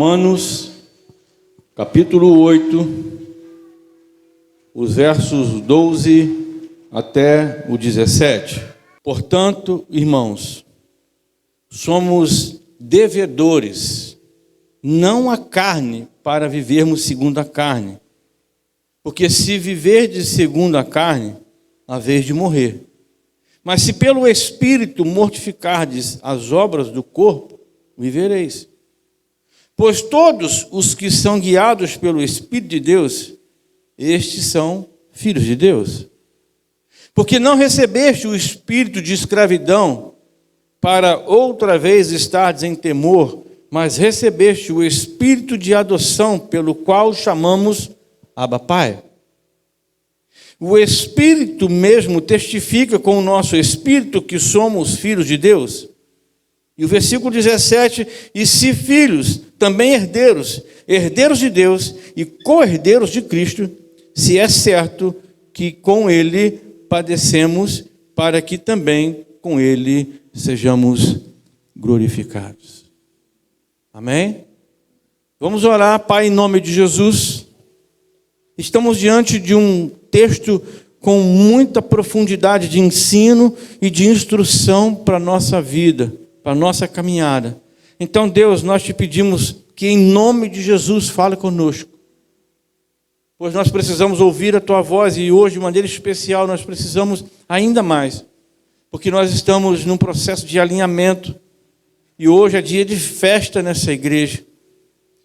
Romanos, capítulo 8, os versos 12 até o 17. Portanto, irmãos, somos devedores, não à carne, para vivermos segundo a carne. Porque se viverdes segundo a carne, haveis de morrer. Mas se pelo Espírito mortificardes as obras do corpo, vivereis. Pois todos os que são guiados pelo Espírito de Deus, estes são filhos de Deus. Porque não recebeste o espírito de escravidão para outra vez estardes em temor, mas recebeste o espírito de adoção, pelo qual chamamos Abba Pai. O Espírito mesmo testifica com o nosso espírito que somos filhos de Deus. E o versículo 17, e se filhos, também herdeiros, herdeiros de Deus e co-herdeiros de Cristo, se é certo que com Ele padecemos, para que também com Ele sejamos glorificados. Amém? Vamos orar, Pai, em nome de Jesus. Estamos diante de um texto com muita profundidade de ensino e de instrução para a nossa vida, para a nossa caminhada. Então, Deus, nós te pedimos que em nome de Jesus fale conosco. Pois nós precisamos ouvir a Tua voz e hoje, de maneira especial, nós precisamos ainda mais. Porque nós estamos num processo de alinhamento e hoje é dia de festa nessa igreja.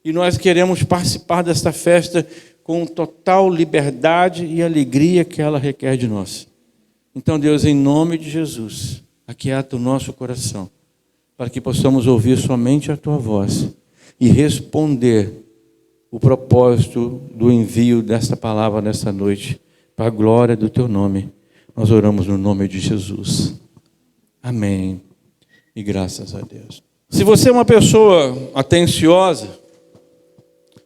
E nós queremos participar desta festa com total liberdade e alegria que ela requer de nós. Então, Deus, em nome de Jesus, aquieta o nosso coração, para que possamos ouvir somente a Tua voz e responder o propósito do envio desta palavra nesta noite, para a glória do Teu nome. Nós oramos no nome de Jesus. Amém. E graças a Deus. Se você é uma pessoa atenciosa,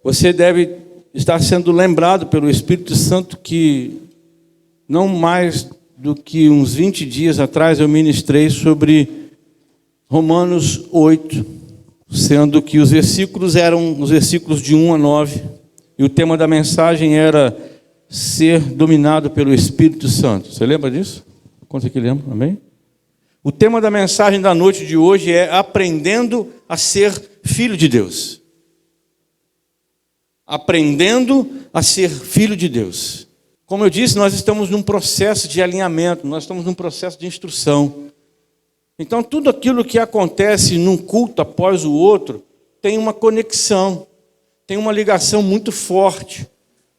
você deve estar sendo lembrado pelo Espírito Santo que não mais do que uns 20 dias atrás eu ministrei sobre Romanos 8, sendo que os versículos eram os versículos de 1 a 9, e o tema da mensagem era ser dominado pelo Espírito Santo. Você lembra disso? Quantos aqui lembram? Amém? O tema da mensagem da noite de hoje é aprendendo a ser filho de Deus. Aprendendo a ser filho de Deus. Como eu disse, nós estamos num processo de alinhamento, nós estamos num processo de instrução. Então, tudo aquilo que acontece num culto após o outro tem uma conexão, tem uma ligação muito forte,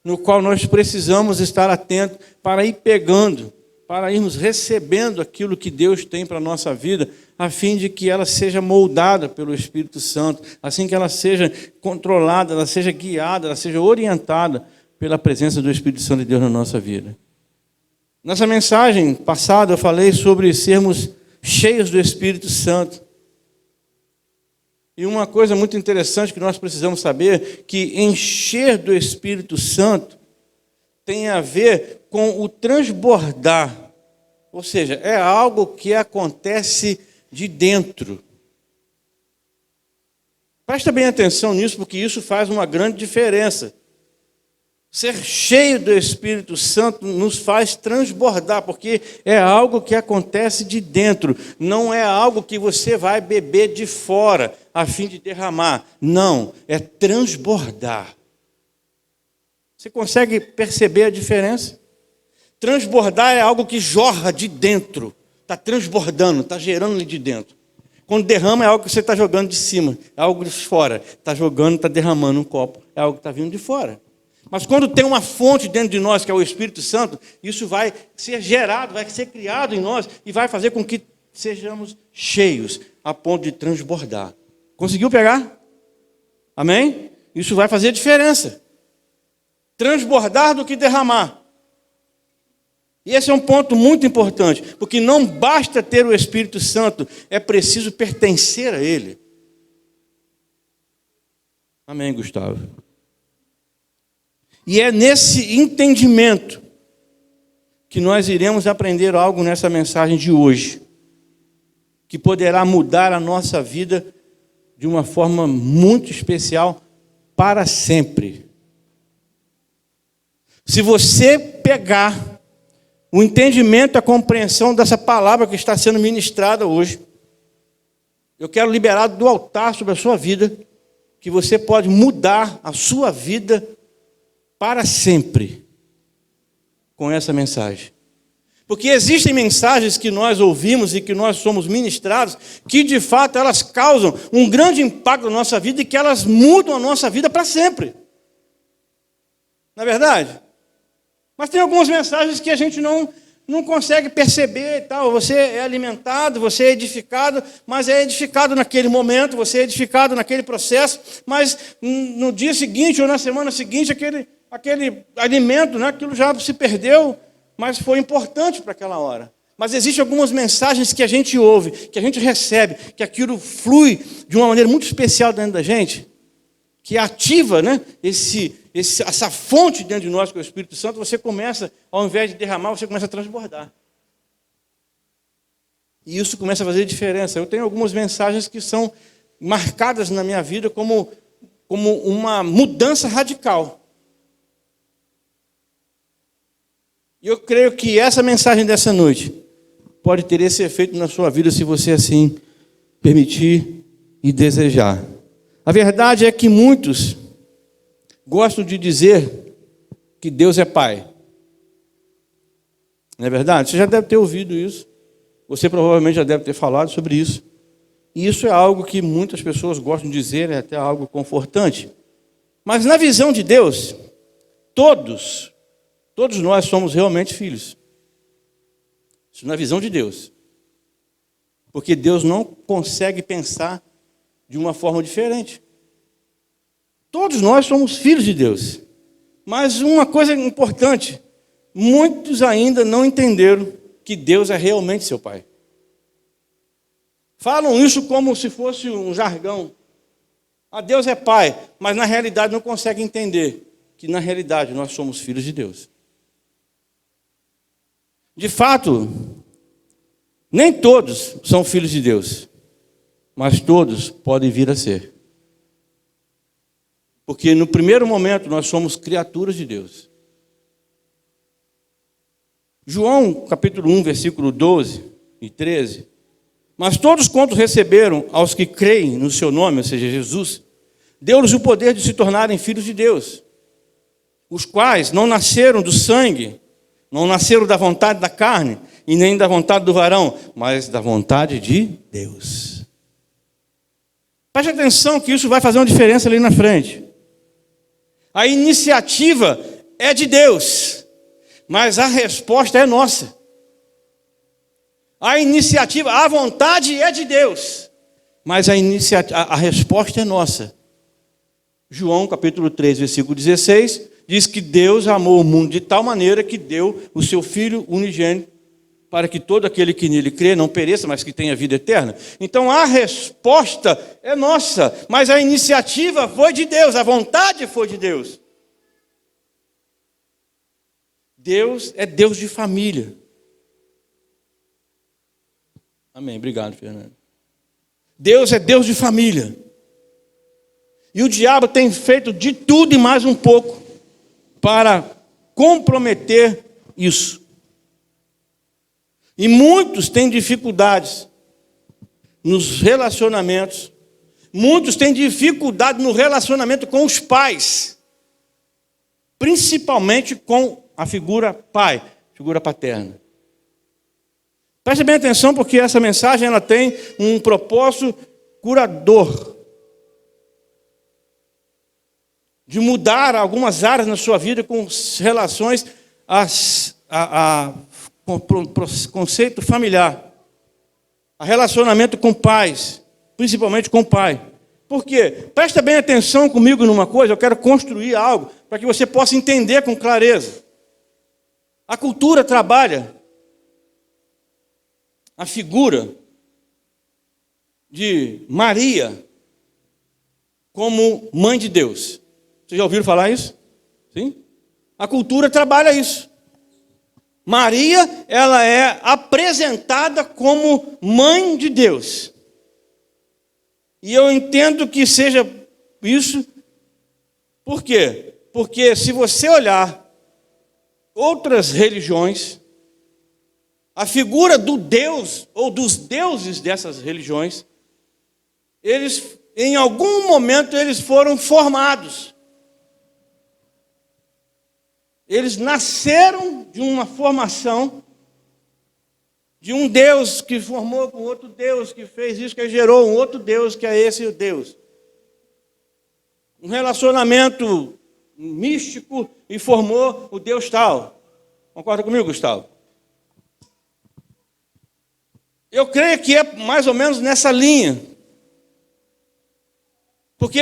no qual nós precisamos estar atentos para ir pegando, para irmos recebendo aquilo que Deus tem para a nossa vida, a fim de que ela seja moldada pelo Espírito Santo, assim que ela seja controlada, ela seja guiada, ela seja orientada pela presença do Espírito Santo de Deus na nossa vida. Nessa mensagem passada eu falei sobre sermos cheios do Espírito Santo. E uma coisa muito interessante que nós precisamos saber, que encher do Espírito Santo tem a ver com o transbordar. Ou seja, é algo que acontece de dentro. Presta bem atenção nisso, porque isso faz uma grande diferença. Ser cheio do Espírito Santo nos faz transbordar, porque é algo que acontece de dentro, não é algo que você vai beber de fora, a fim de derramar. Não, é transbordar. Você consegue perceber a diferença? Transbordar é algo que jorra de dentro, está transbordando, está gerando ali de dentro. Quando derrama é algo que você está jogando de cima, é algo de fora. Está jogando, está derramando um copo, é algo que está vindo de fora. Mas quando tem uma fonte dentro de nós, que é o Espírito Santo, isso vai ser gerado, vai ser criado em nós e vai fazer com que sejamos cheios a ponto de transbordar. Conseguiu pegar? Amém? Isso vai fazer diferença. Transbordar do que derramar. E esse é um ponto muito importante, porque não basta ter o Espírito Santo, é preciso pertencer a Ele. Amém, Gustavo? E é nesse entendimento que nós iremos aprender algo nessa mensagem de hoje, que poderá mudar a nossa vida de uma forma muito especial para sempre. Se você pegar o entendimento, a compreensão dessa palavra que está sendo ministrada hoje, eu quero liberar do altar sobre a sua vida, que você pode mudar a sua vida para sempre com essa mensagem. Porque existem mensagens que nós ouvimos e que nós somos ministrados, que de fato elas causam um grande impacto na nossa vida e que elas mudam a nossa vida para sempre. Não é verdade? Mas tem algumas mensagens que a gente não consegue perceber e tal. Você é alimentado, você é edificado, mas é edificado naquele momento, você é edificado naquele processo, mas no dia seguinte ou na semana seguinte, aquele alimento, né, aquilo já se perdeu, mas foi importante para aquela hora. Mas existem algumas mensagens que a gente ouve, que a gente recebe, que aquilo flui de uma maneira muito especial dentro da gente, que ativa, né, essa fonte dentro de nós, que é o Espírito Santo. Você começa, ao invés de derramar, você começa a transbordar. E isso começa a fazer diferença. Eu tenho algumas mensagens que são marcadas na minha vida como uma mudança radical. E eu creio que essa mensagem dessa noite pode ter esse efeito na sua vida, se você assim permitir e desejar. A verdade é que muitos gostam de dizer que Deus é Pai. Não é verdade? Você já deve ter ouvido isso. Você provavelmente já deve ter falado sobre isso. E isso é algo que muitas pessoas gostam de dizer, é até algo confortante. Mas na visão de Deus, todos nós somos realmente filhos. Isso na visão de Deus. Porque Deus não consegue pensar de uma forma diferente. Todos nós somos filhos de Deus. Mas uma coisa importante, muitos ainda não entenderam que Deus é realmente seu Pai. Falam isso como se fosse um jargão. Deus é Pai, mas na realidade não conseguem entender que na realidade nós somos filhos de Deus. De fato, nem todos são filhos de Deus, mas todos podem vir a ser. Porque no primeiro momento nós somos criaturas de Deus. João, capítulo 1, versículo 12 e 13. Mas todos quantos receberam aos que creem no seu nome, ou seja, Jesus, deu-lhes o poder de se tornarem filhos de Deus, os quais não nasceram do sangue, não nasceram da vontade da carne, e nem da vontade do varão, mas da vontade de Deus. Preste atenção que isso vai fazer uma diferença ali na frente. A iniciativa é de Deus, mas a resposta é nossa. A iniciativa, a vontade é de Deus, mas a resposta é nossa. João capítulo 3, versículo 16, diz que Deus amou o mundo de tal maneira que deu o seu Filho unigênito, para que todo aquele que nele crê não pereça, mas que tenha vida eterna. Então a resposta é nossa, mas a iniciativa foi de Deus, a vontade foi de Deus. Deus é Deus de família. Amém, obrigado, Fernando. Deus é Deus de família. E o diabo tem feito de tudo e mais um pouco para comprometer isso. E muitos têm dificuldades nos relacionamentos. Muitos têm dificuldade no relacionamento com os pais. Principalmente com a figura pai, figura paterna. Preste bem atenção, porque essa mensagem ela tem um propósito curador. De mudar algumas áreas na sua vida com relações com conceito familiar, a relacionamento com pais, principalmente com o pai. Por quê? Presta bem atenção comigo numa coisa, eu quero construir algo para que você possa entender com clareza. A cultura trabalha a figura de Maria como mãe de Deus. Vocês já ouviram falar isso? Sim? A cultura trabalha isso. Maria, ela é apresentada como mãe de Deus. E eu entendo que seja isso Por quê? Porque se você olhar outras religiões, a figura do Deus ou dos deuses dessas religiões, eles, em algum momento, eles foram formados. Eles nasceram de uma formação de um Deus que formou com outro Deus, que fez isso, que gerou um outro Deus, que é esse Deus. Um relacionamento místico e formou o Deus tal. Concorda comigo, Gustavo? Eu creio que é mais ou menos nessa linha. Porque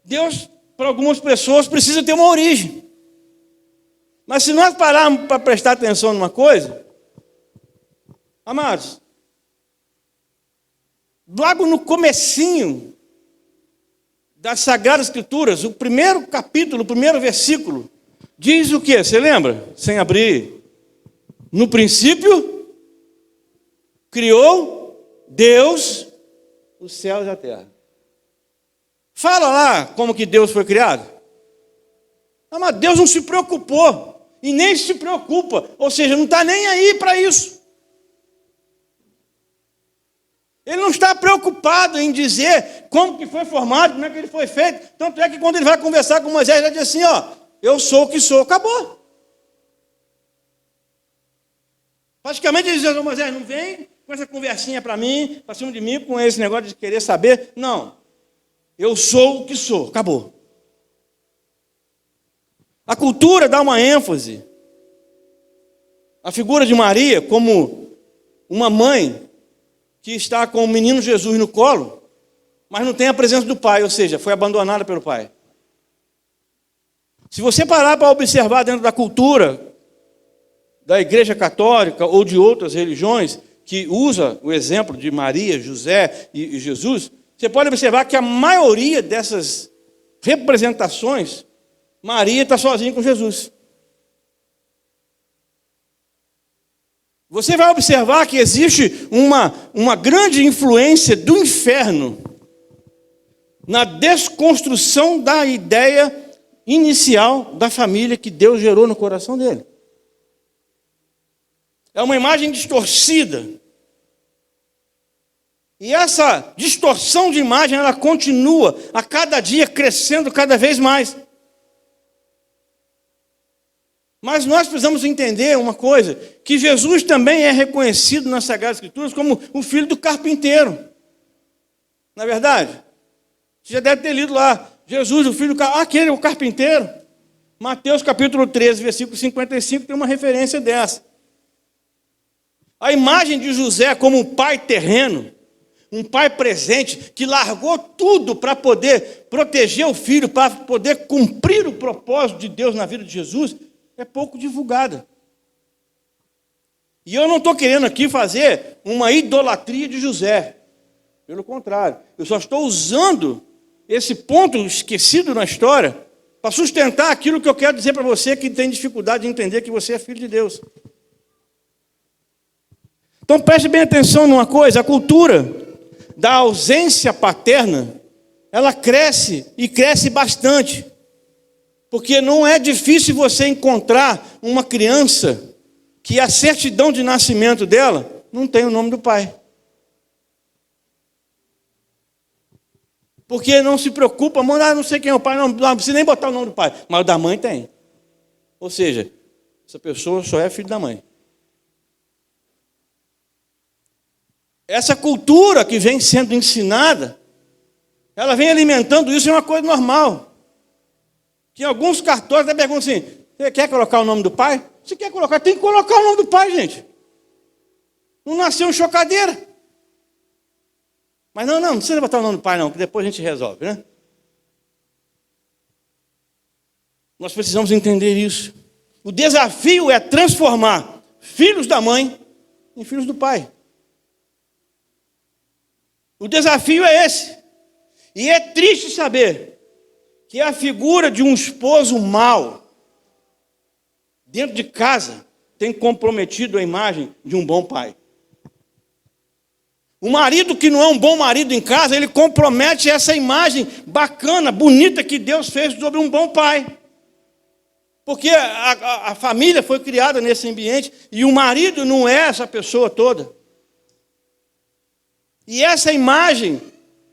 Deus, para algumas pessoas, precisa ter uma origem. Mas se nós pararmos para prestar atenção numa coisa, amados, logo no comecinho das Sagradas Escrituras, o primeiro capítulo, o primeiro versículo, diz o quê? Você lembra? Sem abrir. No princípio, criou Deus os céus e a terra. Fala lá como que Deus foi criado. Mas Deus não se preocupou e nem se preocupa, ou seja, não está nem aí para isso. Ele não está preocupado em dizer como que foi formado, como é que ele foi feito. Tanto é que quando ele vai conversar com Moisés, ele diz assim, ó, eu sou o que sou, acabou. Praticamente ele diz, Moisés, não vem com essa conversinha para mim, para cima de mim, com esse negócio de querer saber. Não, eu sou o que sou, acabou. A cultura dá uma ênfase à figura de Maria como uma mãe que está com o menino Jesus no colo, mas não tem a presença do pai, ou seja, foi abandonada pelo pai. Se você parar para observar dentro da cultura da Igreja Católica ou de outras religiões que usa o exemplo de Maria, José e Jesus, você pode observar que a maioria dessas representações, Maria está sozinha com Jesus. Você vai observar que existe uma grande influência do inferno na desconstrução da ideia inicial da família que Deus gerou no coração dele. É uma imagem distorcida. E essa distorção de imagem, ela continua a cada dia crescendo cada vez mais. Mas nós precisamos entender uma coisa, que Jesus também é reconhecido nas Sagradas Escrituras como o filho do carpinteiro. Não é verdade? Você já deve ter lido lá, Jesus, o filho do carpinteiro, aquele é o carpinteiro. Mateus capítulo 13, versículo 55, tem uma referência dessa. A imagem de José como um pai terreno, um pai presente, que largou tudo para poder proteger o filho, para poder cumprir o propósito de Deus na vida de Jesus, é pouco divulgada. E eu não estou querendo aqui fazer uma idolatria de José. Pelo contrário, eu só estou usando esse ponto esquecido na história para sustentar aquilo que eu quero dizer para você que tem dificuldade de entender que você é filho de Deus. Então preste bem atenção numa coisa, a cultura da ausência paterna, ela cresce e cresce bastante. Porque não é difícil você encontrar uma criança que a certidão de nascimento dela não tem o nome do pai. Porque não se preocupa, não sei quem é o pai, não precisa nem botar o nome do pai, mas o da mãe tem. Ou seja, essa pessoa só é filho da mãe. Essa cultura que vem sendo ensinada, ela vem alimentando isso, é uma coisa normal. Que alguns cartórios até perguntam assim, você quer colocar o nome do pai? Se quer colocar, tem que colocar o nome do pai, gente. Não nasceu em chocadeira. Mas não precisa botar o nome do pai não, que depois a gente resolve, né? Nós precisamos entender isso. O desafio é transformar filhos da mãe em filhos do pai. O desafio é esse. E é triste saber que a figura de um esposo mau dentro de casa tem comprometido a imagem de um bom pai. O marido que não é um bom marido em casa, ele compromete essa imagem bacana, bonita que Deus fez sobre um bom pai. Porque a família foi criada nesse ambiente e o marido não é essa pessoa toda. E essa imagem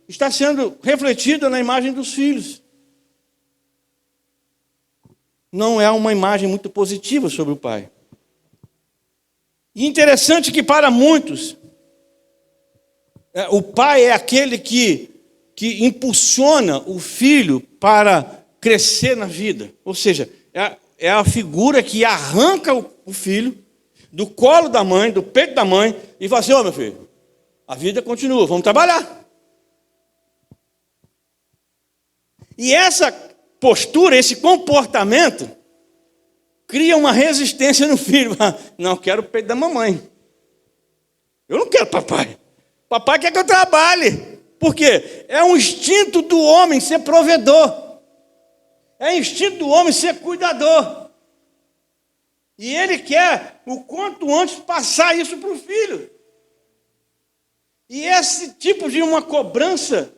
está sendo refletida na imagem dos filhos. Não é uma imagem muito positiva sobre o pai. E interessante que para muitos, o pai é aquele que impulsiona o filho para crescer na vida. Ou seja, é a figura que arranca o filho do colo da mãe, do peito da mãe, e fala assim: ô meu filho, a vida continua, vamos trabalhar. E essa postura, esse comportamento, cria uma resistência no filho. Não, quero o peito da mamãe. Eu não quero papai. Papai quer que eu trabalhe. Por quê? É um instinto do homem ser provedor. É instinto do homem ser cuidador. E ele quer, o quanto antes, passar isso para o filho. E esse tipo de uma cobrança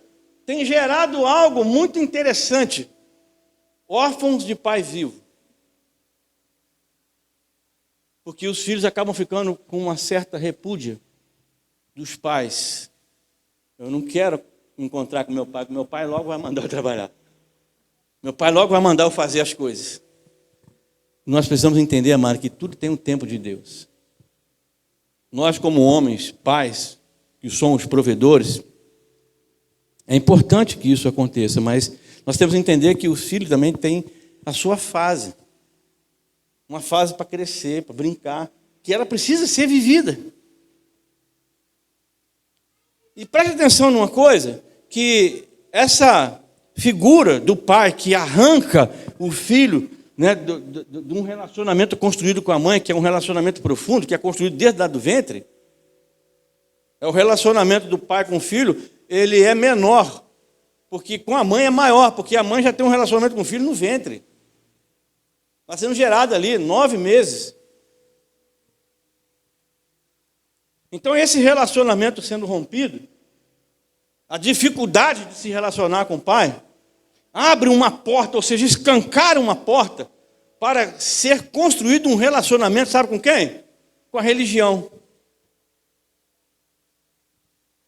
tem gerado algo muito interessante. Órfãos de pai vivo. Porque os filhos acabam ficando com uma certa repúdia dos pais. Eu não quero encontrar com meu pai, porque meu pai logo vai mandar eu trabalhar. Meu pai logo vai mandar eu fazer as coisas. Nós precisamos entender, amado, que tudo tem um tempo de Deus. Nós, como homens, pais, que somos provedores, é importante que isso aconteça, mas nós temos que entender que o filho também tem a sua fase. Uma fase para crescer, para brincar, que ela precisa ser vivida. E preste atenção numa coisa, que essa figura do pai que arranca o filho, né, de um relacionamento construído com a mãe, que é um relacionamento profundo, que é construído desde lá do ventre. É o relacionamento do pai com o filho, ele é menor, porque com a mãe é maior, porque a mãe já tem um relacionamento com o filho no ventre. Está sendo gerado ali 9 meses. Então esse relacionamento sendo rompido, a dificuldade de se relacionar com o pai, abre uma porta, ou seja, escancara uma porta para ser construído um relacionamento, sabe com quem? Com a religião.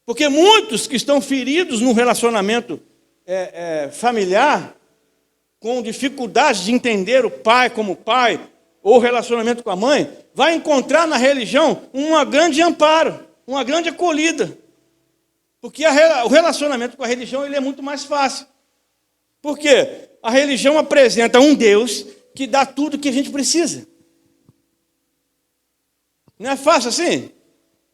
Porque muitos que estão feridos no relacionamento familiar, com dificuldade de entender o pai como pai, ou o relacionamento com a mãe, vai encontrar na religião um grande amparo, uma grande acolhida. Porque o relacionamento com a religião ele é muito mais fácil. Por quê? A religião apresenta um Deus que dá tudo que a gente precisa. Não é fácil assim?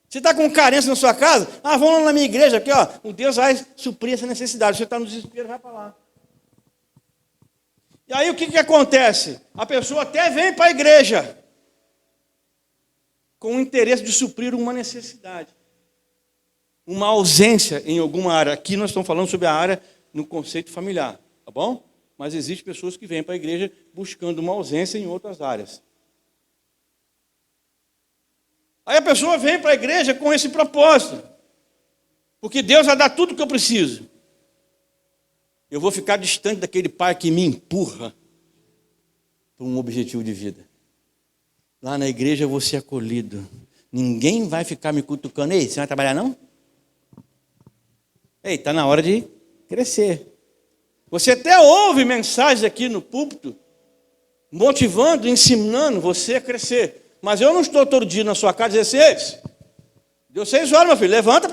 Você está com carência na sua casa? Vamos lá na minha igreja aqui, ó. O Deus vai suprir essa necessidade. Você está no desespero, vai para lá. E aí o que acontece? A pessoa até vem para a igreja com o interesse de suprir uma necessidade. Uma ausência em alguma área. Aqui nós estamos falando sobre a área no conceito familiar, tá bom? Mas existem pessoas que vêm para a igreja buscando uma ausência em outras áreas. Aí a pessoa vem para a igreja com esse propósito. Porque Deus vai dar tudo o que eu preciso. Eu vou ficar distante daquele pai que me empurra para um objetivo de vida. Lá na igreja eu vou ser acolhido. Ninguém vai ficar me cutucando. Ei, você vai trabalhar não? Ei, está na hora de crescer. Você até ouve mensagens aqui no púlpito, motivando, ensinando você a crescer. Mas eu não estou todo dia na sua casa dizendo assim: deu 6 horas, meu filho, levanta.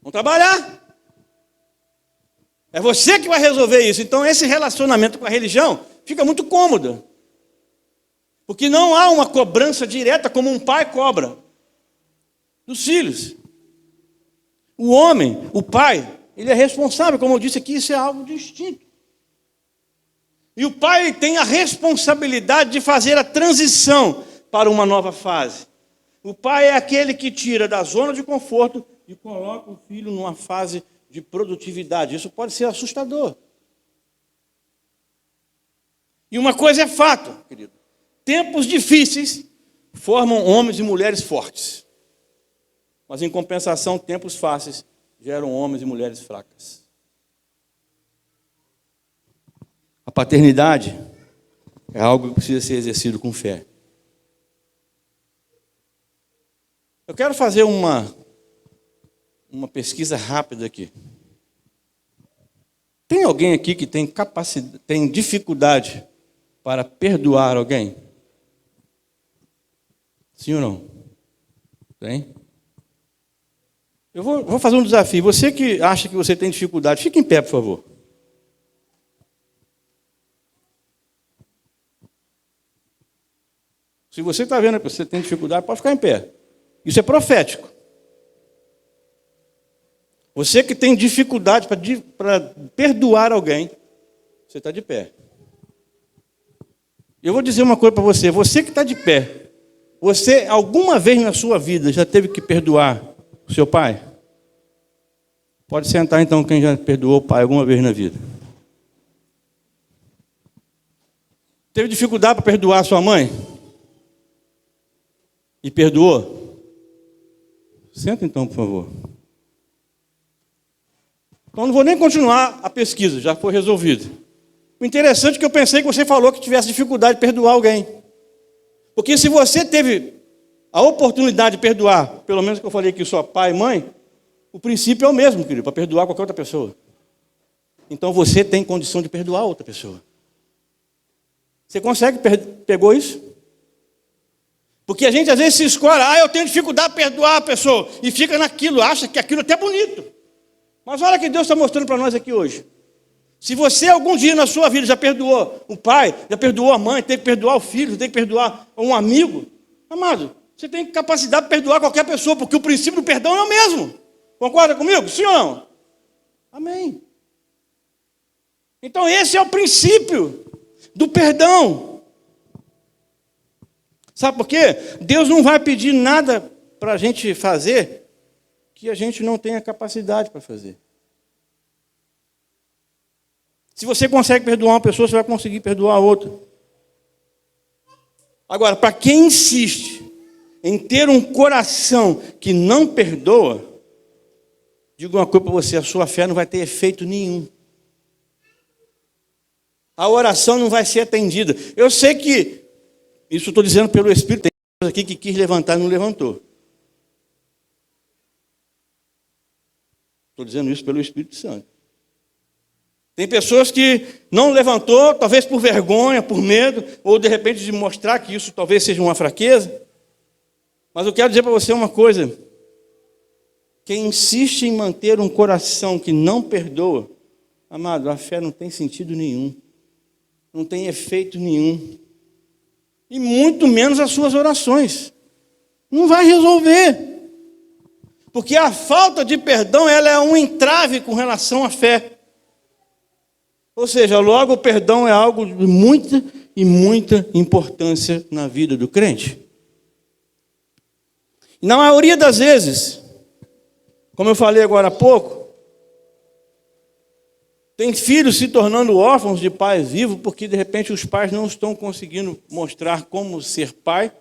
Vamos trabalhar. É você que vai resolver isso. Então esse relacionamento com a religião fica muito cômodo. Porque não há uma cobrança direta como um pai cobra dos filhos. O homem, o pai, ele é responsável, como eu disse aqui, isso é algo distinto. E o pai tem a responsabilidade de fazer a transição para uma nova fase. O pai é aquele que tira da zona de conforto e coloca o filho numa fase de produtividade. Isso pode ser assustador. E uma coisa é fato, querido. Tempos difíceis formam homens e mulheres fortes. Mas, em compensação, tempos fáceis geram homens e mulheres fracas. A paternidade é algo que precisa ser exercido com fé. Eu quero fazer uma pesquisa rápida aqui. Tem alguém aqui que tem dificuldade para perdoar alguém? Sim ou não? Tem? Eu vou fazer um desafio. Você que acha que você tem dificuldade, fique em pé, por favor. Se você está vendo que você tem dificuldade, pode ficar em pé. Isso é profético. Você que tem dificuldade para perdoar alguém, você está de pé. Eu vou dizer uma coisa para você. Você que está de pé, você alguma vez na sua vida já teve que perdoar o seu pai? Pode sentar então quem já perdoou o pai alguma vez na vida. Teve dificuldade para perdoar a sua mãe? E perdoou? Senta então, por favor. Então não vou nem continuar a pesquisa, já foi resolvido. O interessante é que eu pensei que você falou que tivesse dificuldade de perdoar alguém. Porque se você teve a oportunidade de perdoar, pelo menos que eu falei aqui, sua pai e mãe, o princípio é o mesmo, querido, para perdoar qualquer outra pessoa. Então você tem condição de perdoar outra pessoa. Você consegue, pegou isso? Porque a gente às vezes se escolhe, eu tenho dificuldade de perdoar a pessoa, e fica naquilo, acha que aquilo até é bonito. Mas olha o que Deus está mostrando para nós aqui hoje. Se você algum dia na sua vida já perdoou o pai, já perdoou a mãe, tem que perdoar o filho, tem que perdoar um amigo, amado, você tem capacidade de perdoar qualquer pessoa, porque o princípio do perdão é o mesmo. Concorda comigo? Sim ou não? Amém. Então esse é o princípio do perdão. Sabe por quê? Deus não vai pedir nada para a gente fazer que a gente não tenha capacidade para fazer. Se você consegue perdoar uma pessoa, você vai conseguir perdoar a outra. Agora, para quem insiste em ter um coração que não perdoa, digo uma coisa para você, a sua fé não vai ter efeito nenhum. A oração não vai ser atendida. Eu sei que, isso estou dizendo pelo Espírito, tem pessoas aqui que quis levantar e não levantou. Estou dizendo isso pelo Espírito Santo. Tem pessoas que não levantou, talvez por vergonha, por medo, ou de repente de mostrar que isso talvez seja uma fraqueza. Mas eu quero dizer para você uma coisa. Quem insiste em manter um coração que não perdoa, amado, a fé não tem sentido nenhum. Não tem efeito nenhum. E muito menos as suas orações. Não vai resolver. Porque a falta de perdão, ela é um entrave com relação à fé. Ou seja, logo o perdão é algo de muita e muita importância na vida do crente. E na maioria das vezes, como eu falei agora há pouco, tem filhos se tornando órfãos de pais vivos porque de repente os pais não estão conseguindo mostrar como ser pai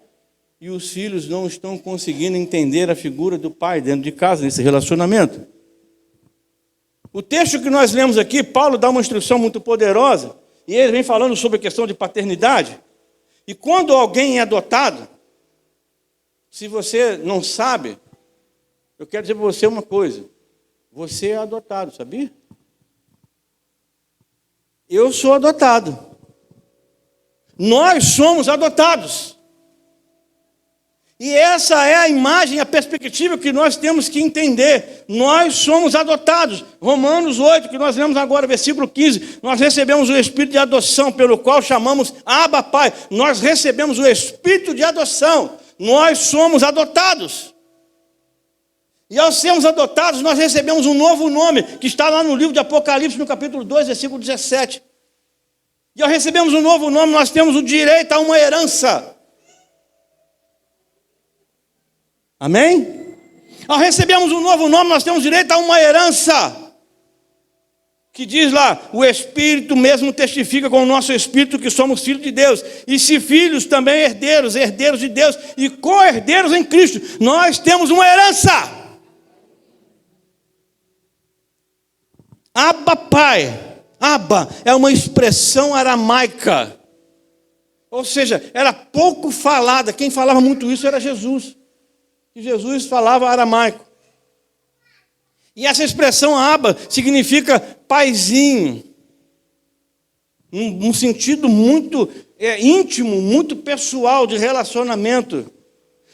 e os filhos não estão conseguindo entender a figura do pai dentro de casa, nesse relacionamento. O texto que nós lemos aqui, Paulo dá uma instrução muito poderosa, e ele vem falando sobre a questão de paternidade. E quando alguém é adotado, se você não sabe, eu quero dizer para você uma coisa, você é adotado, sabia? Eu sou adotado. Nós somos adotados. E essa é a imagem, a perspectiva que nós temos que entender. Nós somos adotados. Romanos 8, que nós lemos agora, versículo 15. Nós recebemos o Espírito de adoção, pelo qual chamamos Abba, Pai. Nós recebemos o Espírito de adoção. Nós somos adotados. E ao sermos adotados, nós recebemos um novo nome, que está lá no livro de Apocalipse, no capítulo 2, versículo 17. E ao recebermos um novo nome, nós temos o direito a uma herança. Amém? Ao recebermos um novo nome, nós temos direito a uma herança. Que diz lá, o Espírito mesmo testifica com o nosso Espírito que somos filhos de Deus. E se filhos, também herdeiros, herdeiros de Deus e co-herdeiros em Cristo. Nós temos uma herança. Abba, Pai. Abba é uma expressão aramaica. Ou seja, era pouco falada. Quem falava muito isso era Jesus. E Jesus falava aramaico. E essa expressão Abba significa paizinho. Um sentido muito íntimo, muito pessoal de relacionamento.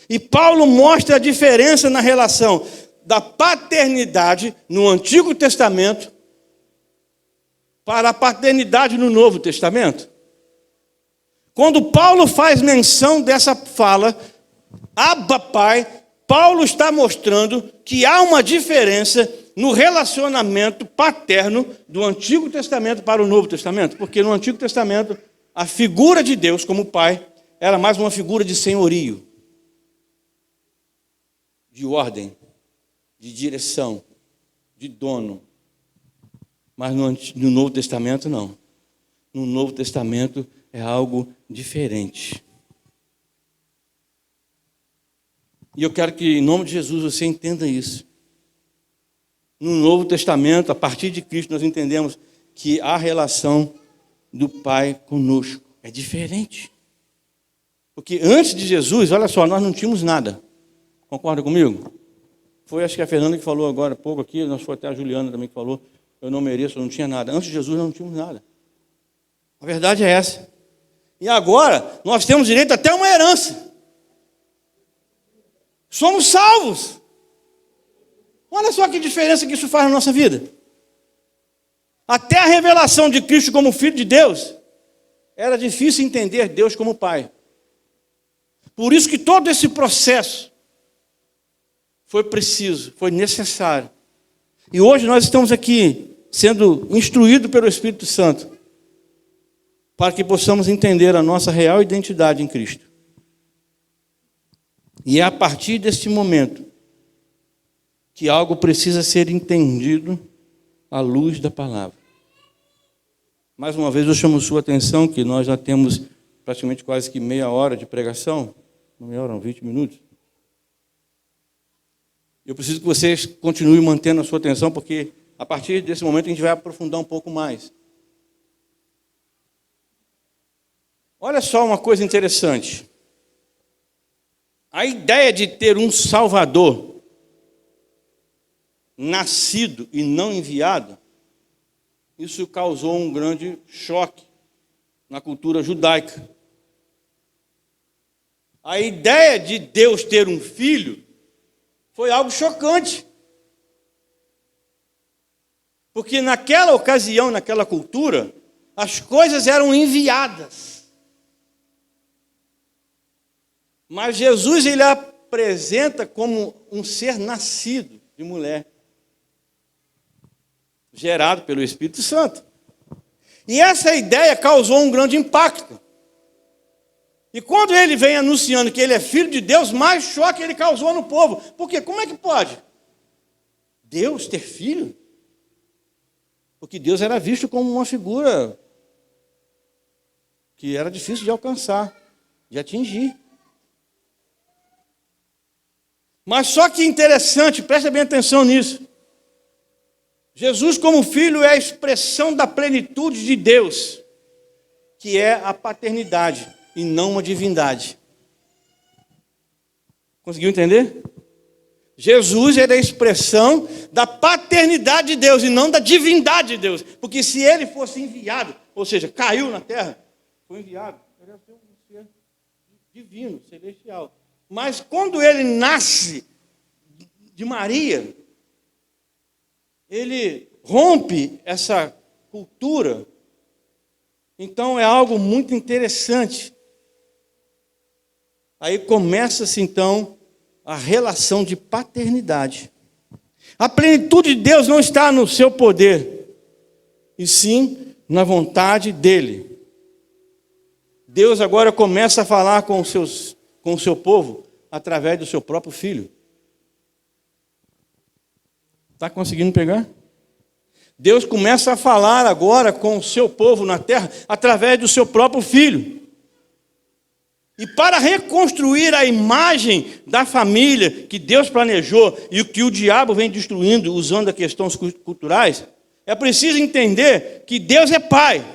E Paulo mostra a diferença na relação da paternidade no Antigo Testamento para a paternidade no Novo Testamento. Quando Paulo faz menção dessa fala, Abba, Pai, Paulo está mostrando que há uma diferença no relacionamento paterno do Antigo Testamento para o Novo Testamento. Porque no Antigo Testamento, a figura de Deus como Pai era mais uma figura de senhorio, de ordem, de direção, de dono. Mas no Novo Testamento, não. No Novo Testamento é algo diferente. E eu quero que, em nome de Jesus, você entenda isso. No Novo Testamento, a partir de Cristo, nós entendemos que a relação do Pai conosco é diferente. Porque antes de Jesus, olha só, nós não tínhamos nada. Concorda comigo? Foi, acho que a Fernanda que falou agora há pouco aqui, nós foi até a Juliana também que falou, eu não mereço, eu não tinha nada. Antes de Jesus, nós não tínhamos nada. A verdade é essa. E agora, nós temos direito até a uma herança. Somos salvos. Olha só que diferença que isso faz na nossa vida. Até a revelação de Cristo como Filho de Deus, era difícil entender Deus como Pai. Por isso que todo esse processo foi preciso, foi necessário. E hoje nós estamos aqui sendo instruídos pelo Espírito Santo para que possamos entender a nossa real identidade em Cristo. E é a partir deste momento que algo precisa ser entendido à luz da palavra. Mais uma vez eu chamo sua atenção que nós já temos praticamente quase que meia hora de pregação. Não meia hora, não, 20 minutos. Eu preciso que vocês continuem mantendo a sua atenção, porque a partir desse momento a gente vai aprofundar um pouco mais. Olha só uma coisa interessante. A ideia de ter um Salvador nascido e não enviado, isso causou um grande choque na cultura judaica. A ideia de Deus ter um filho foi algo chocante. Porque naquela ocasião, naquela cultura, as coisas eram enviadas. Mas Jesus, ele apresenta como um ser nascido de mulher, gerado pelo Espírito Santo. E essa ideia causou um grande impacto. E quando ele vem anunciando que ele é filho de Deus, mais choque ele causou no povo. Por quê? Como é que pode Deus ter filho? Porque Deus era visto como uma figura que era difícil de alcançar, de atingir. Mas só que interessante, presta bem atenção nisso. Jesus como filho é a expressão da plenitude de Deus, que é a paternidade e não uma divindade. Conseguiu entender? Jesus era a expressão da paternidade de Deus e não da divindade de Deus. Porque se ele fosse enviado, ou seja, caiu na terra, foi enviado, ele ia ser um ser divino, celestial. Mas quando ele nasce de Maria, ele rompe essa cultura. Então é algo muito interessante. Aí começa-se então a relação de paternidade. A plenitude de Deus não está no seu poder, e sim na vontade dele. Deus agora começa a falar com o seu povo através do seu próprio filho. Está conseguindo pegar? Deus começa a falar agora com o seu povo na terra através do seu próprio Filho. E para reconstruir a imagem da família que Deus planejou e o que o diabo vem destruindo usando as questões culturais, é preciso entender que Deus é Pai.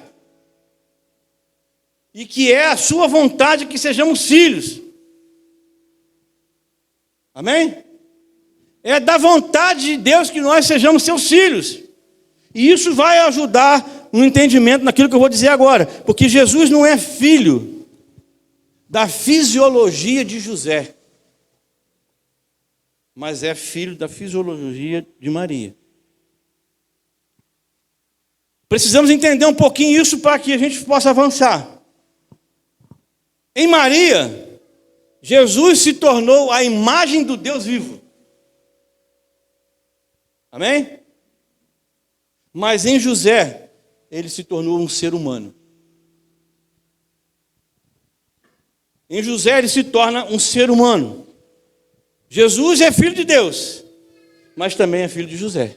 E que é a sua vontade que sejamos filhos. Amém? É da vontade de Deus que nós sejamos seus filhos. E isso vai ajudar no entendimento naquilo que eu vou dizer agora. Porque Jesus não é filho da fisiologia de José, mas é filho da fisiologia de Maria. Precisamos entender um pouquinho isso para que a gente possa avançar. Em Maria, Jesus se tornou a imagem do Deus vivo. Amém? Mas em José, ele se tornou um ser humano. Em José ele se torna um ser humano. Jesus é filho de Deus, mas também é filho de José.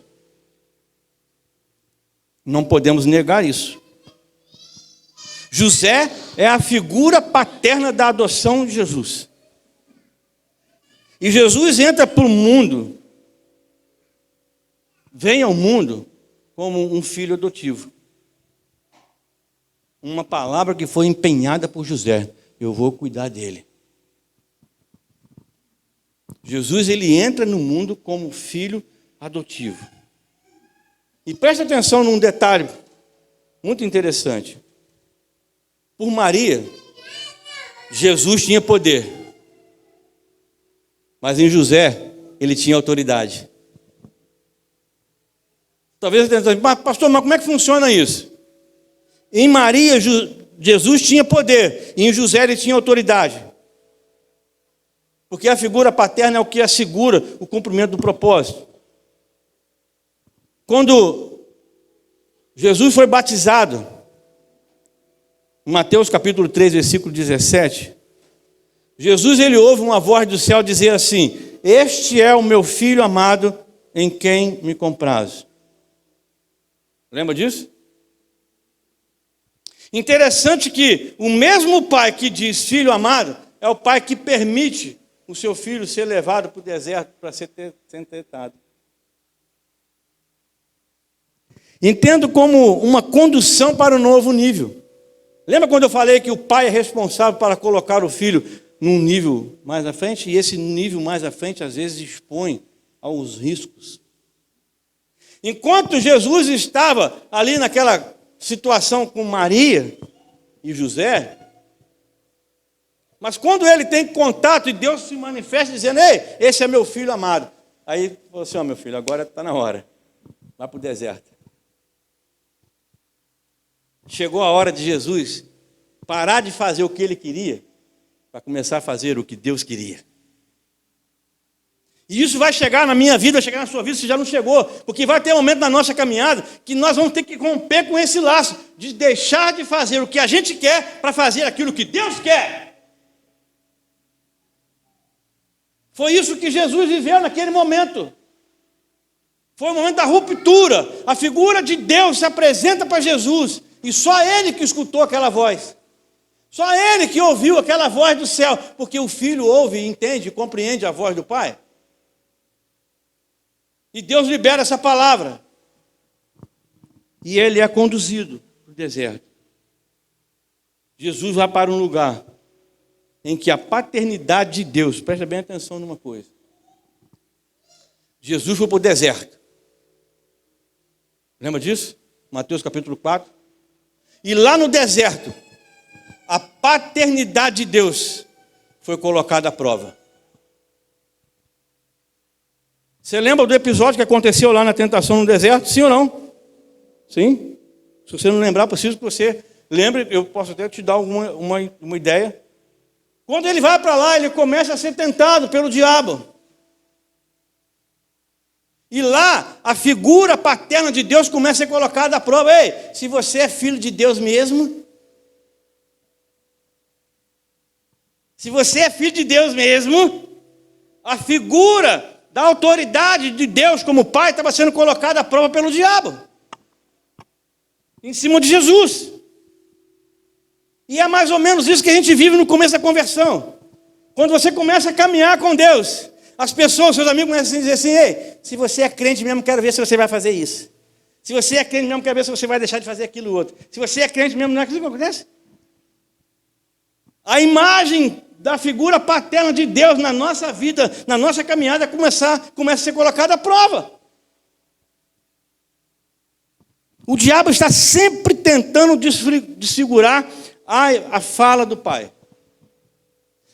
Não podemos negar isso. José é a figura paterna da adoção de Jesus. E Jesus entra para o mundo, vem ao mundo como um filho adotivo. Uma palavra que foi empenhada por José. Eu vou cuidar dele. Jesus, ele entra no mundo como filho adotivo. E preste atenção num detalhe muito interessante. Por Maria, Jesus tinha poder. Mas em José, ele tinha autoridade. Talvez você tenha, mas pastor, mas como é que funciona isso? Em Maria, Jesus tinha poder, e em José ele tinha autoridade. Porque a figura paterna é o que assegura o cumprimento do propósito. Quando Jesus foi batizado, em Mateus capítulo 3, versículo 17, Jesus ele ouve uma voz do céu dizer assim: este é o meu filho amado, em quem me comprazo. Lembra disso? Interessante que o mesmo pai que diz filho amado é o pai que permite o seu filho ser levado para o deserto para ser tentado. Entendo como uma condução para um novo nível. Lembra quando eu falei que o pai é responsável para colocar o filho num nível mais à frente? E esse nível mais à frente às vezes expõe aos riscos. Enquanto Jesus estava ali naquela situação com Maria e José, mas quando ele tem contato e Deus se manifesta dizendo: ei, esse é meu filho amado. Aí falou assim: ó, meu filho, agora está na hora, vai para o deserto. Chegou a hora de Jesus parar de fazer o que ele queria para começar a fazer o que Deus queria. E isso vai chegar na minha vida, vai chegar na sua vida, se já não chegou. Porque vai ter um momento na nossa caminhada que nós vamos ter que romper com esse laço de deixar de fazer o que a gente quer para fazer aquilo que Deus quer. Foi isso que Jesus viveu naquele momento. Foi o momento da ruptura. A figura de Deus se apresenta para Jesus. E só ele que escutou aquela voz. Só ele que ouviu aquela voz do céu. Porque o filho ouve, entende, compreende a voz do Pai. E Deus libera essa palavra. E ele é conduzido para o deserto. Jesus vai para um lugar em que a paternidade de Deus, presta bem atenção numa coisa. Jesus foi para o deserto. Lembra disso? Mateus capítulo 4. E lá no deserto, a paternidade de Deus foi colocada à prova. Você lembra do episódio que aconteceu lá na tentação no deserto? Sim ou não? Sim? Se você não lembrar, preciso que você lembre, eu posso até te dar uma ideia. Quando ele vai para lá, ele começa a ser tentado pelo diabo. E lá, a figura paterna de Deus começa a ser colocada à prova. Ei, se você é filho de Deus mesmo, se você é filho de Deus mesmo, a figura da autoridade de Deus como Pai estava sendo colocada à prova pelo diabo. em cima de Jesus. E é mais ou menos isso que a gente vive no começo da conversão. Quando você começa a caminhar com Deus, as pessoas, seus amigos começam a dizer assim: ei, se você é crente mesmo, quero ver se você vai fazer isso. Se você é crente mesmo, quero ver se você vai deixar de fazer aquilo outro. Se você é crente mesmo, não é aquilo que acontece? A imagem da figura paterna de Deus na nossa vida, na nossa caminhada, começa a ser colocada à prova. O diabo está sempre tentando desfigurar a fala do Pai.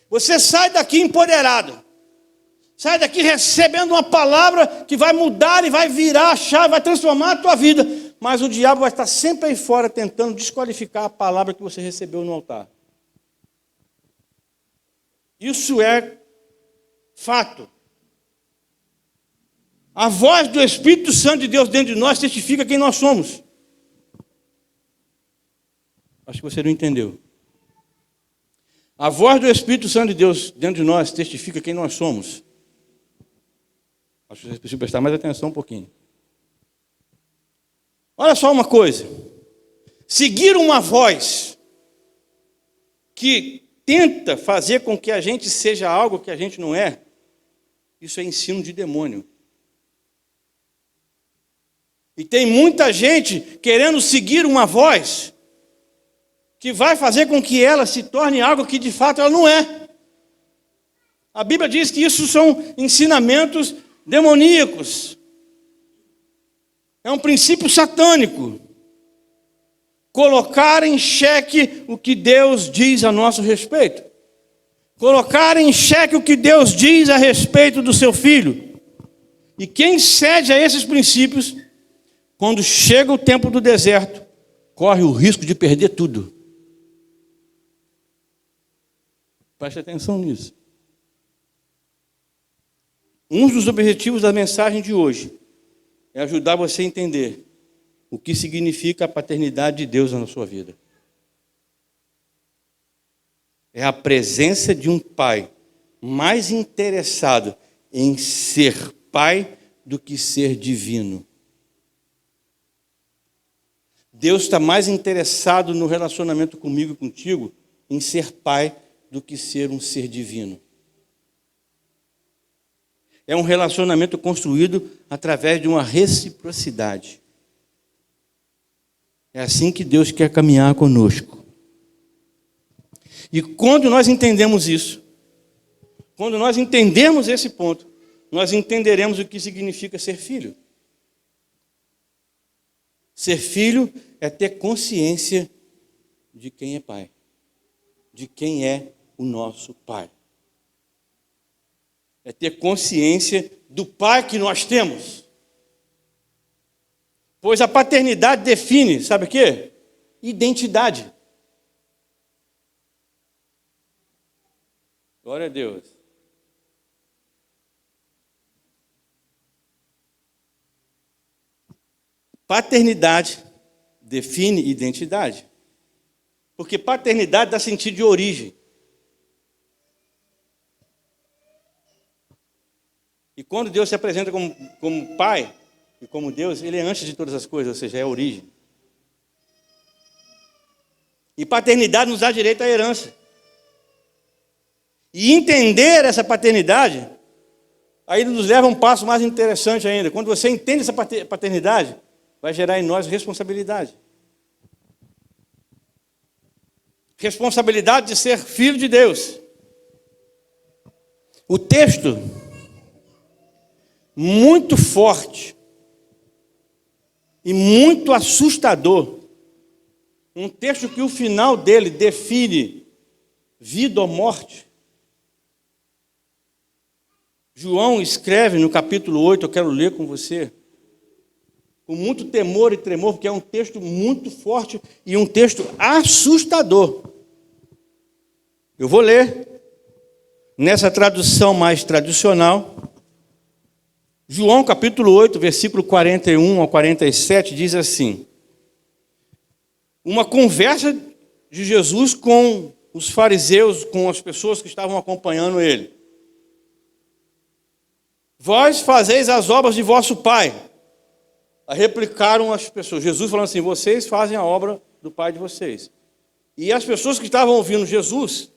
Você sai daqui empoderado. Sai daqui recebendo uma palavra que vai mudar e vai virar a chave, vai transformar a tua vida. Mas o diabo vai estar sempre aí fora tentando desqualificar a palavra que você recebeu no altar. Isso é fato. A voz do Espírito Santo de Deus dentro de nós testifica quem nós somos. Acho que você não entendeu. A voz do Espírito Santo de Deus dentro de nós testifica quem nós somos. Acho que você precisa prestar mais atenção um pouquinho. Olha só uma coisa. Seguir uma voz que tenta fazer com que a gente seja algo que a gente não é, isso é ensino de demônio. E tem muita gente querendo seguir uma voz que vai fazer com que ela se torne algo que de fato ela não é. A Bíblia diz que isso são ensinamentos demoníacos. É um princípio satânico. Colocar em xeque o que Deus diz a nosso respeito. Colocar em xeque o que Deus diz a respeito do seu filho. E quem cede a esses princípios, quando chega o tempo do deserto, corre o risco de perder tudo. Preste atenção nisso. Um dos objetivos da mensagem de hoje é ajudar você a entender o que significa a paternidade de Deus na sua vida. É a presença de um pai mais interessado em ser pai do que ser divino. Deus está mais interessado no relacionamento comigo e contigo em ser pai do que ser um ser divino. É um relacionamento construído através de uma reciprocidade. É assim que Deus quer caminhar conosco. E quando nós entendemos isso, quando nós entendemos esse ponto, nós entenderemos o que significa ser filho. Ser filho é ter consciência de quem é pai, de quem é o nosso pai. É ter consciência do pai que nós temos. Pois a paternidade define, sabe o quê? Identidade. Glória a Deus. Paternidade define identidade. Porque paternidade dá sentido de origem. E quando Deus se apresenta como pai e como Deus, ele é antes de todas as coisas, ou seja, é a origem. E paternidade nos dá direito à herança. E entender essa paternidade, aí nos leva a um passo mais interessante ainda. Quando você entende essa paternidade, vai gerar em nós responsabilidade. Responsabilidade de ser filho de Deus. O texto, muito forte e muito assustador, um texto que o final dele define vida ou morte. João escreve no capítulo 8, eu quero ler com você, com muito temor e tremor, porque é um texto muito forte e um texto assustador. Eu vou ler nessa tradução mais tradicional. João capítulo 8, versículo 41 ao 47, diz assim: uma conversa de Jesus com os fariseus, com as pessoas que estavam acompanhando ele. Vós fazeis as obras de vosso pai. replicaram as pessoas. Jesus falando assim, vocês fazem a obra do Pai de vocês. E as pessoas que estavam ouvindo Jesus,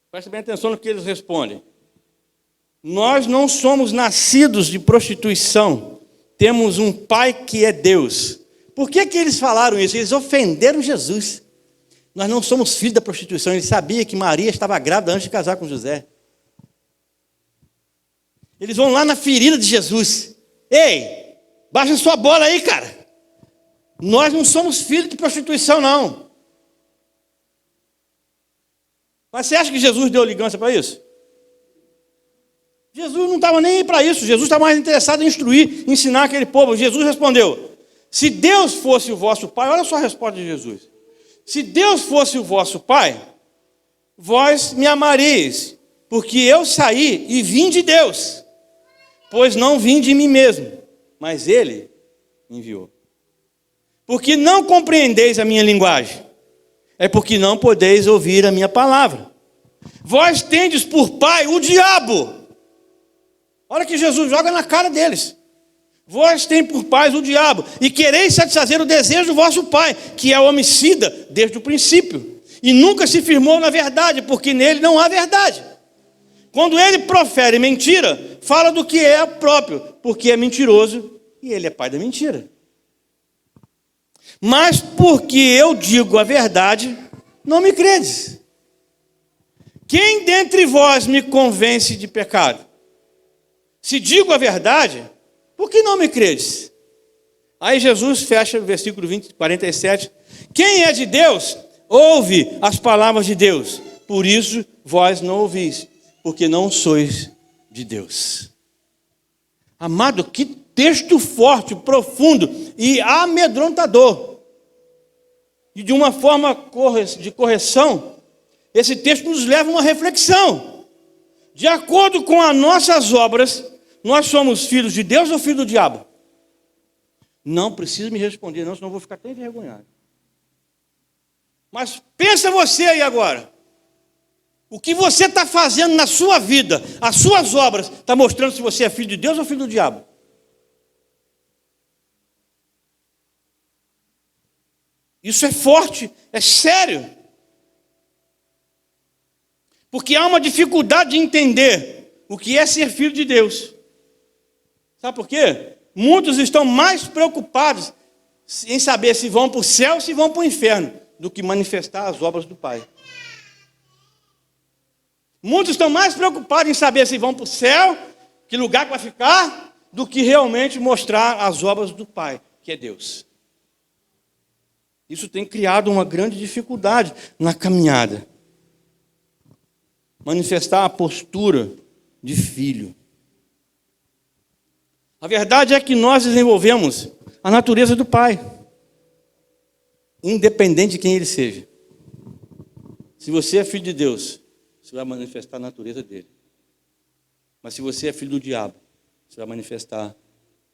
prestem bem atenção no que eles respondem. Nós não somos nascidos de prostituição, temos um Pai que é Deus. Por que eles falaram isso? Eles ofenderam Jesus. Nós não somos filhos da prostituição. Ele sabia que Maria estava grávida antes de casar com José. Eles vão lá na ferida de Jesus. Ei, baixa sua bola aí, cara. Nós não somos filhos de prostituição, não. Mas você acha que Jesus deu ligança para isso? Jesus não estava nem aí para isso. Jesus estava mais interessado em instruir, ensinar aquele povo. Jesus respondeu, se Deus fosse o vosso Pai, olha só a resposta de Jesus. Se Deus fosse o vosso Pai, vós me amareis, porque eu saí e vim de Deus, pois não vim de mim mesmo, mas Ele me enviou. Porque não compreendeis a minha linguagem, é porque não podeis ouvir a minha palavra. Vós tendes por pai o diabo. Olha que Jesus joga na cara deles. Vós tem por pai o diabo, e quereis satisfazer o desejo do vosso pai, que é homicida desde o princípio, e nunca se firmou na verdade, porque nele não há verdade. Quando ele profere mentira, fala do que é próprio, porque é mentiroso, e ele é pai da mentira. Mas porque eu digo a verdade, não me credes. Quem dentre vós me convence de pecado? Se digo a verdade, por que não me credes? Aí Jesus fecha o versículo 47. Quem é de Deus, ouve as palavras de Deus. Por isso vós não ouvis, porque não sois de Deus. Amado, que texto forte, profundo e amedrontador. E de uma forma de correção, esse texto nos leva a uma reflexão. De acordo com as nossas obras, nós somos filhos de Deus ou filhos do diabo? Não precisa me responder, não, senão eu vou ficar até envergonhado. Mas pensa você aí agora. O que você está fazendo na sua vida, as suas obras, está mostrando se você é filho de Deus ou filho do diabo? Isso é forte, é sério. Porque há uma dificuldade de entender o que é ser filho de Deus. Sabe por quê? Muitos estão mais preocupados em saber se vão para o céu ou se vão para o inferno, do que manifestar as obras do Pai. Muitos estão mais preocupados em saber se vão para o céu, que lugar que vai ficar, do que realmente mostrar as obras do Pai, que é Deus. Isso tem criado uma grande dificuldade na caminhada. Manifestar a postura de filho. A verdade é que nós desenvolvemos a natureza do Pai, independente de quem ele seja. Se você é filho de Deus, você vai manifestar a natureza dele. Mas se você é filho do diabo, você vai manifestar